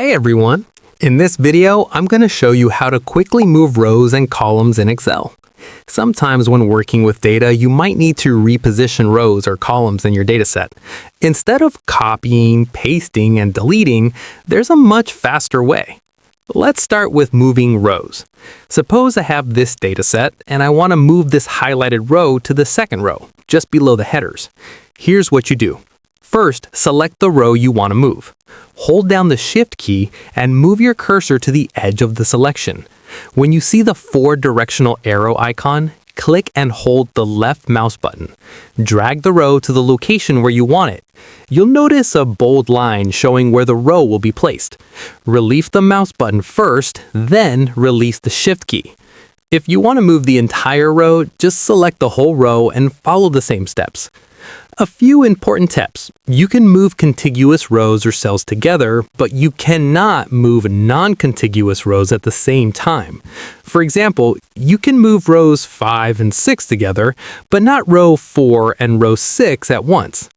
Hey everyone! In this video, I'm going to show you how to quickly move rows and columns in Excel. Sometimes when working with data, you might need to reposition rows or columns in your dataset. Instead of copying, pasting, and deleting, there's a much faster way. Let's start with moving rows. Suppose I have this dataset and I want to move this highlighted row to the second row, just below the headers. Here's what you do. First, select the row you want to move. Hold down the Shift key and move your cursor to the edge of the selection. When you see the 4-directional arrow icon, click and hold the left mouse button. Drag the row to the location where you want it. You'll notice a bold line showing where the row will be placed. Release the mouse button first, then release the Shift key. If you want to move the entire row, just select the whole row and follow the same steps. A few important tips. You can move contiguous rows or cells together, but you cannot move non-contiguous rows at the same time. For example, you can move rows 5 and 6 together, but not row 4 and row 6 at once.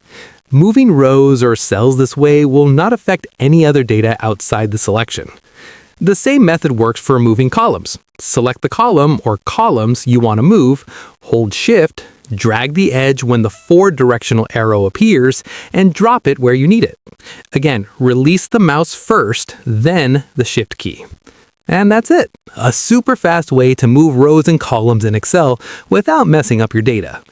Moving rows or cells this way will not affect any other data outside the selection. The same method works for moving columns. Select the column or columns you want to move, hold Shift, drag the edge when the 4-directional arrow appears, and drop it where you need it. Again, release the mouse first, then the Shift key. And that's it. A super fast way to move rows and columns in Excel without messing up your data.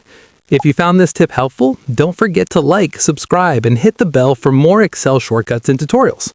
If you found this tip helpful, don't forget to like, subscribe, and hit the bell for more Excel shortcuts and tutorials.